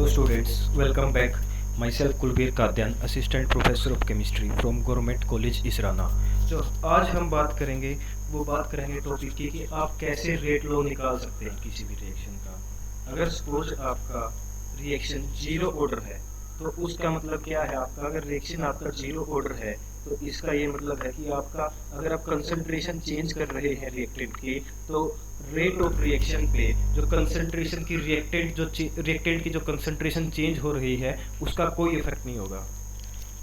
Hello students, welcome back. Myself Kulbir Kadyan, Assistant Professor of Chemistry from Government College Israna. जो आज हम बात करेंगे वो बात करेंगे टॉपिक की कि आप कैसे रेट लो निकाल सकते हैं किसी भी रिएक्शन का। अगर सपोज आपका रिएक्शन जीरो ऑर्डर है तो उसका मतलब क्या है आपका, अगर रिएक्शन आपका जीरो ऑर्डर है तो इसका ये मतलब है कि आपका अगर आप कंसंट्रेशन चेंज कर रहे हैं रिएक्टेंट की तो रेट ऑफ रिएक्शन पे जो कंसंट्रेशन की रिएक्टेंट की जो कंसंट्रेशन चेंज हो रही है उसका कोई इफेक्ट नहीं होगा।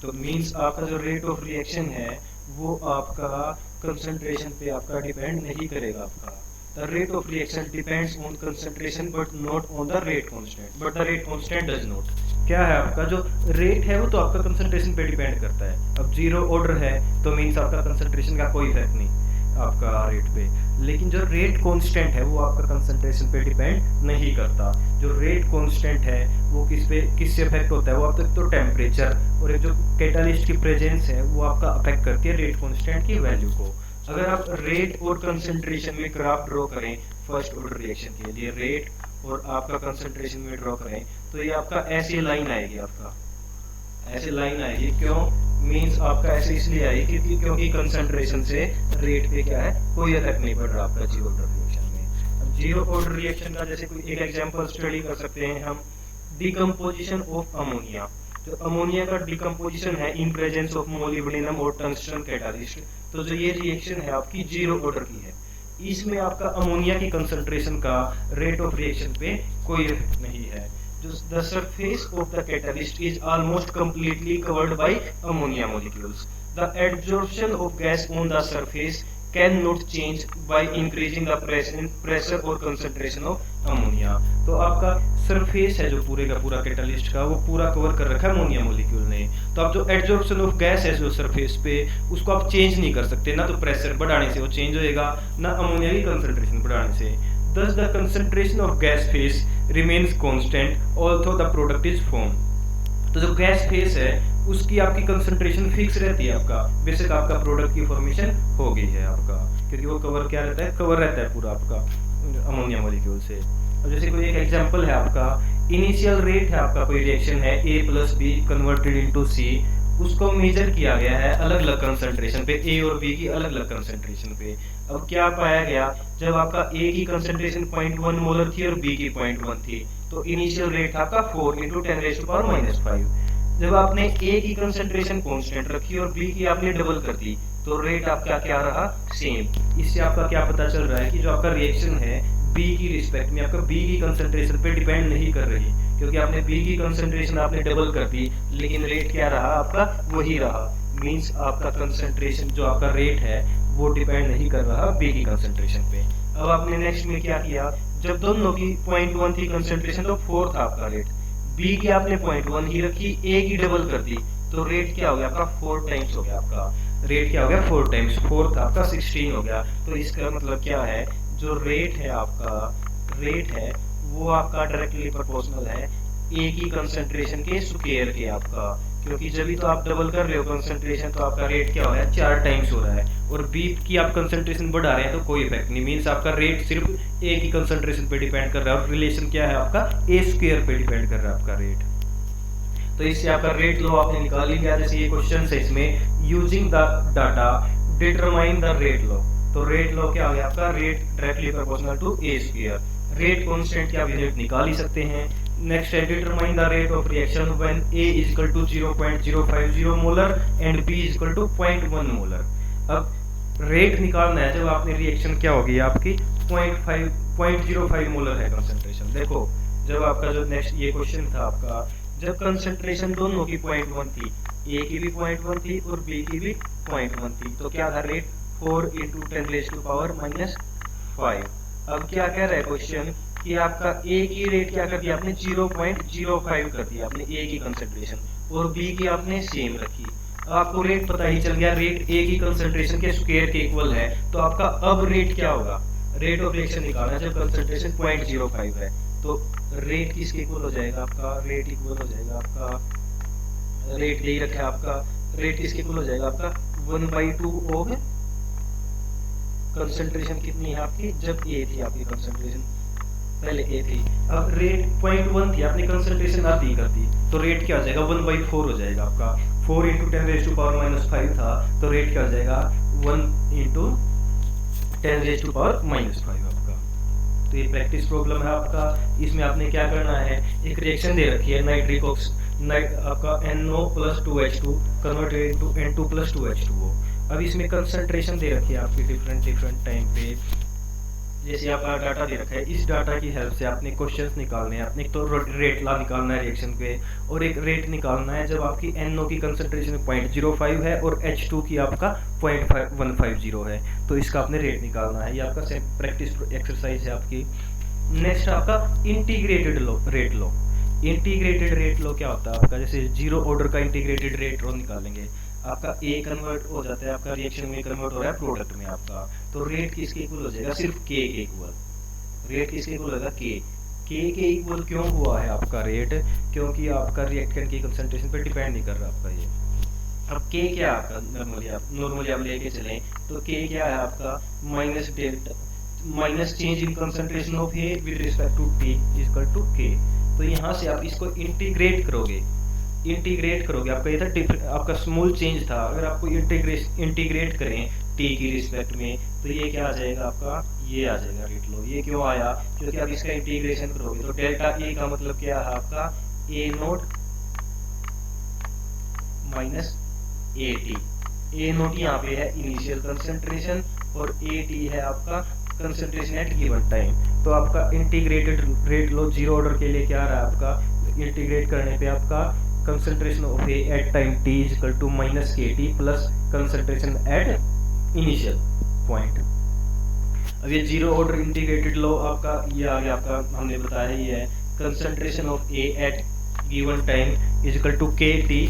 तो मींस आपका जो रेट ऑफ रिएक्शन है वो आपका कंसंट्रेशन पे आपका डिपेंड नहीं करेगा। आपका the rate of reaction depends on concentration but not on the rate constant, but the rate constant does not. क्या है आपका जो रेट है वो तो आपका कंसंट्रेशन पे डिपेंड करता है। अब जीरो ऑर्डर है तो मींस आपका कंसंट्रेशन का कोई इफेक्ट नहीं आपका रेट पे, लेकिन जो रेट कांस्टेंट है वो आपका कंसंट्रेशन पे डिपेंड नहीं करता। जो रेट कांस्टेंट है वो किससे अफेक्ट होता है, वो अब तक तो टेम्परेचर और एक जो कैटालिस्ट की प्रेजेंस है वो आपका अफेक्ट करती है रेट कांस्टेंट की वैल्यू को। अगर आप रेट और कंसंट्रेशन में ग्राफ ड्रॉ करें फर्स्ट ऑर्डर रिएक्शन के लिए, रेट और आपका कंसंट्रेशन में ड्रॉ करें तो ये आपका ऐसी लाइन आएगी, आपका ऐसे लाइन आएगी। क्यों मींस आपका ऐसे इसलिए आएगी क्योंकि कंसंट्रेशन से रेट पे क्या है कोई इफेक्ट नहीं पड़ रहा आपका जीरो ऑर्डर रिएक्शन में। अब जीरो ऑर्डर रिएक्शन का जैसे कोई एक एग्जांपल स्टडी कर सकते हैं हम, डिकम्पोजिशन ऑफ अमोनिया। जो अमोनिया का डिकम्पोजिशन है इन प्रेजेंस ऑफ मोलिब्डेनम और टंगस्टन कैटालिस्ट, तो जो ये रिएक्शन है आपकी जीरो ऑर्डर की है, इसमें आपका अमोनिया की कंसंट्रेशन का रेट ऑफ रिएक्शन पे कोई इफेक्ट नहीं है। The surface of the catalyst is almost completely covered by ammonia molecules. The adsorption of gas on the surface cannot change by increasing the pressure or concentration of ammonia. तो आपका surface है जो पूरे का पूरा catalyst का वो पूरा कवर कर रखा है अमोनिया मॉलिक्यूल ने। तो आप जो एड्जॉर्प्शन ऑफ गैस है जो सरफेस पे उसको आप चेंज नहीं कर सकते, ना तो प्रेशर बढ़ाने से वो चेंज होएगा ना अमोनिया की कंसंट्रेशन बढ़ाने से। Thus the concentration of gas phase remains constant although the product is formed। तो जो गैस फेस है उसकी आपकी कंसंट्रेशन फिक्स रहती है आपका, बेशक आपका प्रोडक्ट की फॉर्मेशन हो गई है आपका, क्योंकि वो कवर क्या रहता है, कवर रहता है पूरा आपका अमोनिया मॉलिक्यूल से। अब जैसे कोई एक एग्जांपल है आपका, इनिशियल रेट है आपका, कोई रिएक्शन है A plus be converted into C, उसको मेजर किया गया है अलग अलग कंसंट्रेशन पे, A और B की अलग अलग कंसंट्रेशन पे। अब क्या पाया गया, जब आपका A की कंसंट्रेशन 0.1 मोलर थी और B की 0.1 थी तो इनिशियल रेट था आपका 4 × 10⁻⁻⁵। जब आपने A की कंसंट्रेशन कांस्टेंट रखी और B की आपने डबल कर दी तो रेट आपका क्या रहा, सेम। इससे आपका क्या पता चल रहा है कि जो आपका रिएक्शन है B की रिस्पेक्ट में आपका B की कंसंट्रेशन पे डिपेंड नहीं कर रही, क्योंकि आपने B की कंसंट्रेशन आपने डबल कर दी लेकिन रेट क्या रहा आपका वही रहा। मींस आपका कंसंट्रेशन जो आपका रेट है वो डिपेंड नहीं कर रहा B की कंसंट्रेशन पे। अब आपने नेक्स्ट में क्या किया, जब दोनों की 0.1 थी कंसंट्रेशन तो 4 था आपका रेट, B की आपने 0.1 ही रखी, A की डबल कर दी तो रेट क्या हो गया आपका 4 टाइम्स हो गया। आपका रेट क्या हो गया 4 टाइम्स, 4 था आपका 16 हो गया। तो इसका मतलब क्या है, जो रेट है आपका, रेट है वो आपका डायरेक्टली प्रोपोर्शनल है A की कंसंट्रेशन के स्क्वायर के आपका, क्योंकि जब भी तो आप डबल कर रहे हो कंसंट्रेशन तो आपका रेट क्या हो रहा है 4 टाइम्स हो रहा है, और B की आप कंसंट्रेशन बढ़ा रहे हैं तो कोई इफेक्ट नहीं। मींस आपका रेट सिर्फ A की कंसंट्रेशन पे डिपेंड कर रहा है और रिलेशन क्या है आपका A स्क्वायर पे डिपेंड कर रहा है आपका रेट। तो इससे आपका रेट लो आपने निकाल लिया। जैसे ये क्वेश्चन है इसमें, using the data determine the rate law, तो रेट लो क्या हो गया आपका, rate directly proportional to A square. Rate constant की आप यूनिट निकाल ही सकते हैं। नेक्स्ट है determine the rate of reaction when A is equal to 0.050 molar and B is equal to 0.1 molar. अब रेट निकालना है जब आपने रिएक्शन क्या होगी आपकी 0.05 मोलर है कंसंट्रेशन। देखो जब आपका जो नेक्स्ट ये क्वेश्चन था आपका, जब कंसंट्रेशन दोनों की 0.1 थी, A की भी 0.1 थी और B की भी 0.1 थी, तो क्या था रेट 4 × 10⁻⁵। अब क्या कह रहा है क्वेश्चन कि आपका A की रेट क्या कर दिया आपने 0.05 कर दिया आपने A की कंसंट्रेशन, और B की आपने सेम रखी। आपको रेट पता ही चल गया, रेट A की कंसंट्रेशन के स्क्वायर के इक्वल है, तो आपका अब रेट क्या होगा, रेट ऑफ रिएक्शन निकालना जब कंसंट्रेशन 0.05 है तो रेट किसके इक्वल हो जाएगा आपका, रेट इक्वल हो जाएगा आपका, रेट यही रखा है आपका, रेट किसके इक्वल हो जाएगा आपका 1/2 ऑफ कंसंट्रेशन कितनी है आपकी, जब A थी आपकी कंसंट्रेशन पहले ए थी, अब रेट 0.1 थी, आपने कंसंट्रेशन आधी कर दी, तो रेट क्या हो जाएगा 1/4 हो जाएगा आपका। 4 इंटू 10⁻⁻5 था, तो रेट क्या हो जाएगा 1 इंटू 10⁻⁻5 आपका। तो ये प्रैक्टिस प्रॉब्लम है आपका। इसमें आपने क्या करना है, एक रिएक्शन दे रखी है नाइट्रिक ऑक्साइड आपका NO+2H2 कन्वर्टेड इनटू N2+2H2O। अब इसमें कंसंट्रेशन दे रखी है आपकी डिफरेंट डिफरेंट टाइम पे, जैसे आपका डाटा दे रखा है, इस डाटा की हेल्प से आपने क्वेश्चंस निकालने हैं। आपने एक तो रेट ला निकालना है रिएक्शन पे, और एक रेट निकालना है जब आपकी NO की कंसंट्रेशन 0.05 है और H2 की आपका 0.150 है, तो इसका आपने रेट निकालना है। ये आपका प्रैक्टिस एक्सरसाइज है आपकी। नेक्स्ट आपका इंटीग्रेटेड रेट लो। इंटीग्रेटेड रेट लो क्या होता है आपका, जैसे जीरो ऑर्डर का इंटीग्रेटेड रेट लो निकालेंगे, आपका ए कन्वर्ट हो जाता है, आपका रिएक्शन में कन्वर्ट हो रहा है प्रोडक्ट में आपका, तो रेट किसके इक्वल हो जाएगा, सिर्फ के इक्वल। रेट किसके इक्वल होगा, के इक्वल क्यों हुआ है आपका रेट, क्योंकि आपका रिएक्टेंट की कंसंट्रेशन पर डिपेंड नहीं कर रहा आपका ये। अब के क्या है आपका, नॉर्मली आप लेके चलें तो के क्या है आपका, minus delta minus change in concentration of A with respect to T equal to K. तो यहाँ से आप इसको इंटीग्रेट करोगे, आपका ये था आपका स्मॉल चेंज था, अगर आपको इंटीग्रेट करें टी की रिस्पेक्ट में, तो ये क्या आ जाएगा आपका, ये आ जाएगा रेट लो। ये क्यों आया, क्योंकि आप इसका इंटीग्रेशन करोगे तो डेल्टा ए का मतलब क्या है आपका, A naught minus A T. A naught यहाँ पे है इनिशियल कंसंट्रेशन और ए टी है आपका कंसंट्रेशन एट गिवन टाइम। तो आपका इंटीग्रेटेड रेट लो जीरो ऑर्डर के लिए क्या आ रहा है आपका, इंटीग्रेट करने पे आपका concentration of A at time t equal to minus K T plus concentration at initial point. अब ये जीरो ऑर्डर इंटीग्रेटेड लो आपका ये आ गया आपका, हमने बताया ये है concentration of A at given time equal to K T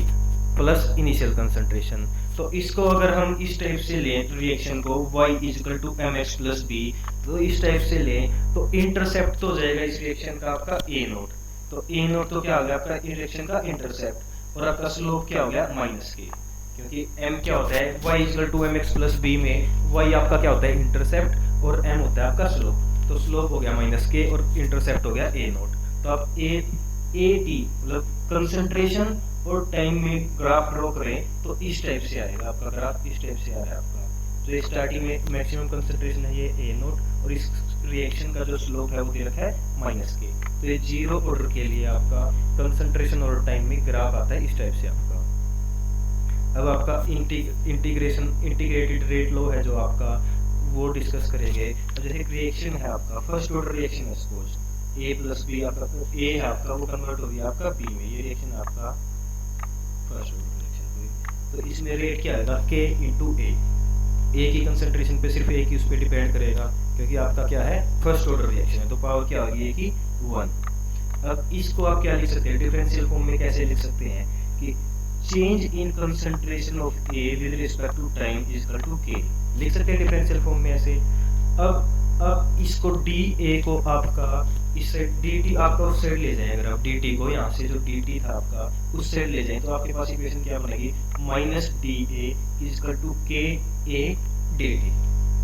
plus initial concentration. तो इसको अगर हम इस टाइप से लें रिएक्शन को y equal to mx plus B, तो इस टाइप से लें तो इंटरसेप्ट तो हो जाएगा इस रिएक्शन का आपका ए नोट। तो ए नोट तो क्या हो गया आपका रिएक्शन का इंटरसेप्ट, और आपका स्लोप क्या हो गया माइनस के, क्योंकि m क्या होता है y equal to mx plus B में y आपका क्या होता है इंटरसेप्ट और m होता है आपका स्लोप। तो स्लोप हो गया माइनस के और इंटरसेप्ट हो गया ए नोट। तो आप ए टी मतलब कंसंट्रेशन और टाइम में ग्राफ ड्रॉ करें तो इस टाइप से आएगा आपका ग्राफ, इस टाइप से आ रहा है आपका। जो स्टार्टिंग में मैक्सिमम कंसंट्रेशन है ये ए नोट, और इस रिएक्शन का जो स्लोप है वो दे रखा है माइनस के। तो ये जीरो ऑर्डर के लिए आपका कंसंट्रेशन और टाइम में ग्राफ आता है इस टाइप से आपका। अब आपका इंटीग्रेटेड रेट लो है जो आपका, वो डिस्कस करेंगे। जैसे रिएक्शन है आपका फर्स्ट ऑर्डर रिएक्शन है, सपोज ए प्लस बी आपका, ए है आपका वो कन्वर्ट हो गया आपका बी में, ये रिएक्शन आपका फर्स्ट ऑर्डर रिएक्शन हुई। तो इसमें रेट क्या आएगा के इंटू ए की कंसंट्रेशन पे सिर्फ ए की उस पर डिपेंड करेगा, क्योंकि आपका क्या है फर्स्ट ऑर्डर रिएक्शन है, तो पावर क्या होगी ए की 1। अब इसको आप क्या लिख सकते हैं डिफरेंशियल फॉर्म में, कैसे लिख सकते हैं कि change in concentration of A with respect to time equal to K, लिख सकते हैं डिफरेंशियल फॉर्म में ऐसे। अब इसको डी ए को आपका इस साइड डी टी आपका उस साइड ले जाएं, अगर आप डी टी को यहाँ से जो डी टी था आपका उस साइड ले जाएं, तो आपके पास इक्वेशन क्या बनेगी minus D A equal to K A D T.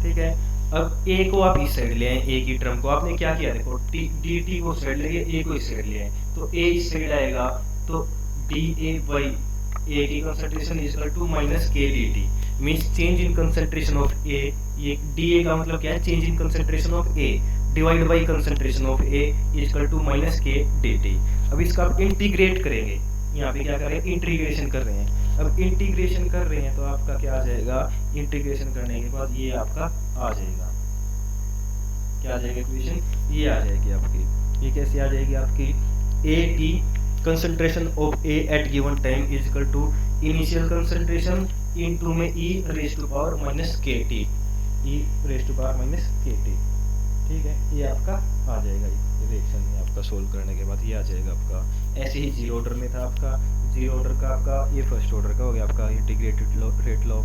ठीक है, अब ए को आप इस साइड ले आए, ए की टर्म को आपने क्या किया देखो डी टी को साइड ले गए, ए को इस साइड ले आए, तो ए इस साइड आएगा, तो डी ए बाई ए की concentration equal to minus K D T means change in concentration of A. ये डी ए का मतलब क्या है, change in concentration of A divide by concentration of A equal to minus K D T. अब इसका आप integrate करेंगे, यहाँ पे क्या कर रहे हैं इंटीग्रेशन कर रहे हैं। अब इंटीग्रेशन कर रहे हैं तो आपका क्या आ जाएगा, इंटीग्रेशन करने के बाद ये आपका आ जाएगा, क्या आ जाएगा इक्वेशन, ये आ जाएगी आपकी। ये कैसे आ जाएगी आपकी, A T concentration of A at given time is equal to initial concentration into में E raise to power minus K T, E raise to power minus K T. ठीक है, ये आपका आ जाएगा रिएक्शन में आपका सोल्व करने के बाद ये आ जाएगा आपका। ऐसे ही जीरो ऑर्डर में था आपका, जीरो ऑर्डर का आपका ये फर्स्ट ऑर्डर का हो गया आपका इंटीग्रेटेड रेट लो।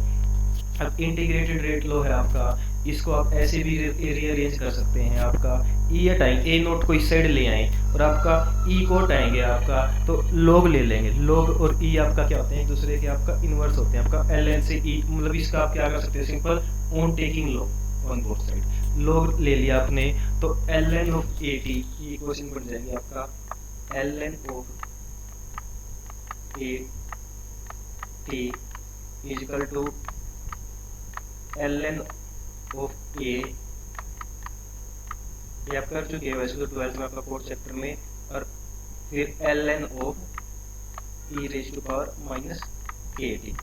अब इंटीग्रेटेड रेट लो है आपका, इसको आप ऐसे भी रीअरेंज कर सकते हैं। आपका ई हटाएंगे, ए नोट को इस साइड ले आए और आपका ई को हटाएंगे आपका, तो लोग ले लेंगे। लोग और ई आपका क्या होते हैं, एक दूसरे के आपका इनवर्स होते हैं। आपका एल एन से ई मतलब इसका आप क्या कर सकते हैं simple on taking log on both side. Log ले लिया आपने, तो L N of A T, ये क्वेश्चन बन जाएंगे आपका L N of A T is equal to L N of A, ये आप कर चुके हैं वैसे तो 12th में आपका 4th चैप्टर में, और फिर L N of E raise to power minus K T,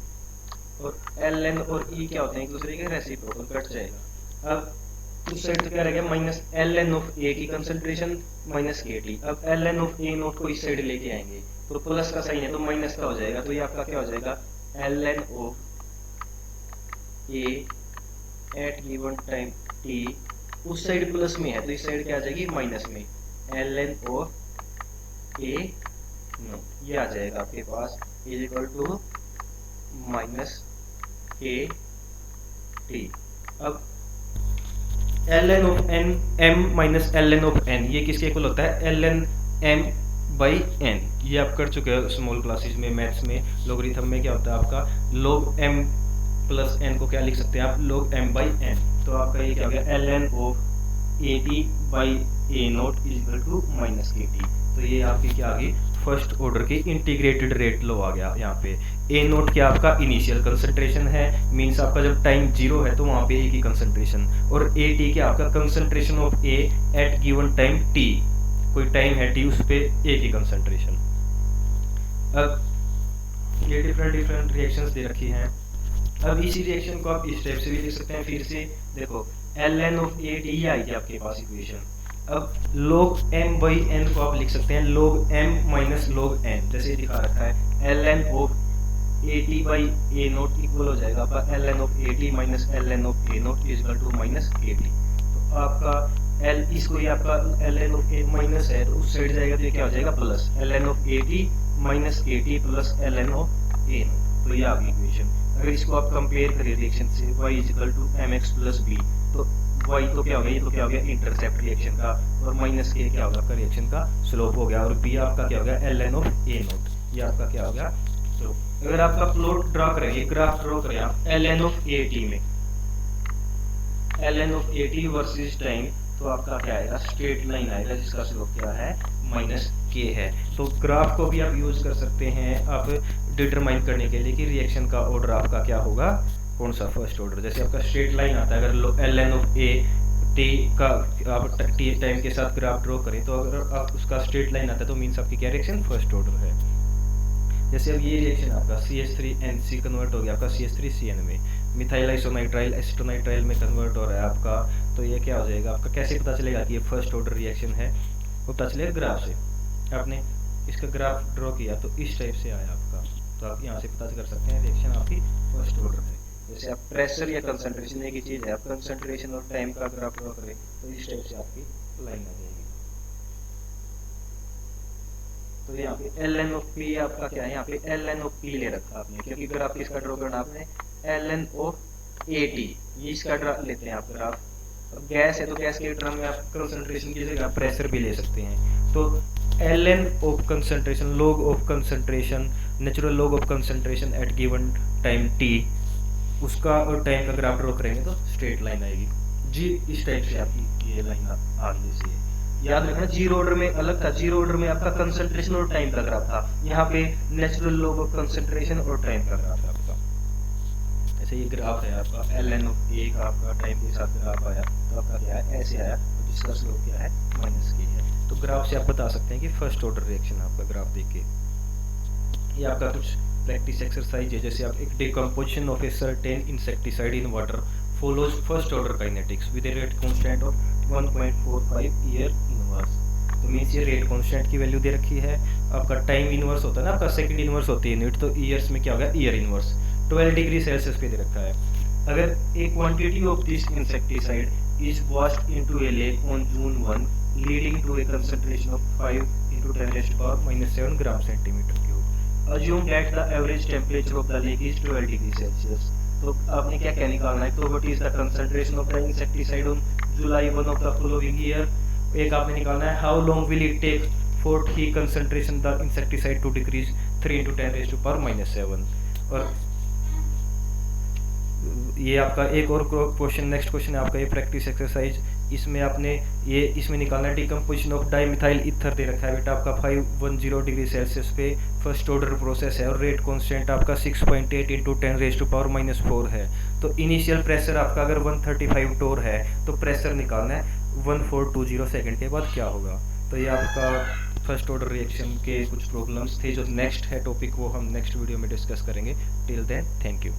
और एल एन और ई क्या होते हैं, एक दूसरे के रेसिप्रोकल, कट जाएगा। अब उस साइड तो क्या रह गया, minus L N of A की कंसंट्रेशन माइनस के टी। अब L N of A naught को इस साइड लेके आएंगे, तो प्लस का साइन है तो माइनस का हो जाएगा, तो ये आपका क्या हो जाएगा, L N of A at given time T, उस साइड प्लस में है तो इस साइड क्या आ जाएगी, माइनस में, L N of A naught, ये आ जाएगा आपके पास is equal to minus K T. अब L N of N M minus L N of N, ये किसके इक्वल होता है, L N M by N, ये आप कर चुके हो स्मॉल क्लासेस में, मैथ्स में लॉगरिथम में क्या होता है आपका, लॉग एम प्लस एन को क्या लिख सकते हैं आप, लॉग एम बाई एन, तो आपका ये क्या हो गया, L N of A T by A naught is equal to minus K T. तो ये आपकी क्या आ गई, फर्स्ट ऑर्डर की इंटीग्रेटेड रेट लो आ गया यहाँ पे। ए नोट क्या आपका इनिशियल कंसंट्रेशन है, मींस आपका जब टाइम 0 है तो वहाँ पे ए की कंसंट्रेशन, और ए टी क्या आपका concentration of A at given time T, कोई टाइम है टी उस पे ए की कंसंट्रेशन। अब ये डिफरेंट रिएक्शंस दे रखी हैं। अब इसी रिएक्शन को आप इस टाइप से भी लिख सकते हैं, फिर से देखो L N of A T आएगी आपके पास इक्वेशन। अब log m बाई n को आप लिख सकते हैं log m minus log n, जैसे दिखा रखा है L N of A T by A naught equal हो जाएगा आपका L N of A T minus L N of A naught is equal to minus K T. तो आपका L, इसको ये आपका L N of A minus है तो उस साइड जाएगा तो ये क्या हो जाएगा, plus L N of A T minus K T plus L N of A naught, तो ये आ गई इक्वेशन। अगर इसको आप कंपेयर करें रिएक्शन से y is equal to M X plus B, तो y तो क्या हो गया, ये तो क्या हो गया इंटरसेप्ट रिएक्शन का, और माइनस के क्या होगा आपका रिएक्शन का स्लोप हो गया, और b आपका क्या हो गया L N of A naught, ये आपका क्या हो गया स्लोप। अगर आपका प्लॉट ड्रॉ करेंगे, ग्राफ ड्रॉ करें आप L N of A T में, L N of A T versus time, तो आपका क्या आएगा, स्ट्रेट लाइन आएगा जिसका स्लोप क्या है, माइनस के है। तो ग्राफ को भी आप यूज कर सकते हैं आप डिटरमाइन करने के लिए कि रिएक्शन का ऑर्डर आपका क्या होगा, कौन सा फर्स्ट ऑर्डर। जैसे आपका स्ट्रेट लाइन आता है, अगर L N of A T का आप टी टाइम के साथ ग्राफ ड्रॉ करें, तो अगर आप उसका स्ट्रेट लाइन आता है तो मीन्स आपकी क्या रिएक्शन फर्स्ट ऑर्डर है। जैसे अब ये रिएक्शन आपका CH3NC कन्वर्ट हो गया आपका CH3CN में, मिथाइल आइसोनाइट्राइल एसिटोनाइट्राइल में कन्वर्ट हो रहा है आपका, तो ये क्या हो जाएगा आपका, कैसे पता चलेगा कि ये फर्स्ट ऑर्डर रिएक्शन है, वो पता चलेगा ग्राफ से। आपने इसका ग्राफ ड्रॉ किया तो इस टाइप से आया आपका, तो आप यहाँ से पता कर सकते हैं रिएक्शन आपकी फर्स्ट ऑर्डर है। जैसे आप प्रेशर या कंसंट्रेशन एक ही चीज़ है, आप कंसंट्रेशन और टाइम का ग्राफ ड्रॉ करें तो इस टाइप से आपकी लाइन आ जाएगी। तो यहाँ पे एल एन ऑफ पी आपका क्या है, यहाँ पे एल एन ऑफ पी ले रखा आपने, क्योंकि ग्राफ किसका ड्रॉ करना आपने, L N of A T, ये इसका ड्रा लेते हैं आप ग्राफ। अब गैस है तो गैस के टर्म में आप कंसंट्रेशन की जगह प्रेशर भी ले सकते हैं, तो L N of concentration, log of concentration, natural log of concentration at given time T, उसका और टाइम का ग्राफ ड्रॉ करेंगे तो स्ट्रेट लाइन आएगी जी, इस टाइप से आपकी ये लाइन आगे से है। याद रखना जीरो ऑर्डर में अलग था, जीरो ऑर्डर में आपका कंसंट्रेशन और टाइम का ग्राफ था, यहाँ पे नेचुरल लॉग ऑफ कंसंट्रेशन और टाइम का ग्राफ है आपका। ऐसे ये ग्राफ है आपका एल एन ऑफ ए का, आपका टाइम के साथ ग्राफ आया तो आपका क्या है, ऐसे आया, तो जिसका स्लोप क्या है, माइनस के है। तो ग्राफ से आप बता सकते हैं कि फर्स्ट ऑर्डर रिएक्शन आपका ग्राफ देख के। ये आपका कुछ प्रैक्टिस एक्सरसाइज है, जैसे आप एक decomposition of a certain insecticide in water follows first order kinetics with a rate constant of 1.45 year inverse. तो मीन्स ये रेट कांस्टेंट की वैल्यू दे रखी है, आपका टाइम इनवर्स होता है ना, आपका सेकंड इनवर्स होती है यूनिट, तो ईयर्स में क्या होगा, ईयर इनवर्स 12 डिग्री सेल्सियस पे दे रखा है। अगर a quantity of this insecticide is washed into a lake on June 1 leading to a concentration of 5 × 10⁻⁻7 gram centimetre cube, assume that the average temperature of the lake is 12 degree Celsius. तो आपने क्या क्या निकालना है, तो what is the concentration of the insecticide on July 1 of the following year. एक आपने निकालना है how long will it take for the concentration the insecticide to decrease 3 × 10⁻⁻7। और ये आपका एक और क्वेश्चन, नेक्स्ट क्वेश्चन है आपका ये प्रैक्टिस एक्सरसाइज। इसमें आपने ये इसमें निकालना है डिकम्पोजिशन ऑफ डाईमिथाइल ईथर दे रखा है बेटा आपका 510 डिग्री सेल्सियस पे, फर्स्ट ऑर्डर प्रोसेस है और रेट कांस्टेंट आपका 6.8 इंटू 10⁻⁻⁴ है। तो इनिशियल प्रेशर आपका अगर 135 टोर है तो प्रेशर निकालना है 1420 सेकेंड के बाद क्या होगा। तो ये आपका फर्स्ट ऑर्डर रिएक्शन के कुछ प्रॉब्लम्स थे। जो नेक्स्ट है टॉपिक वो हम नेक्स्ट वीडियो में डिस्कस करेंगे। Till then thank you.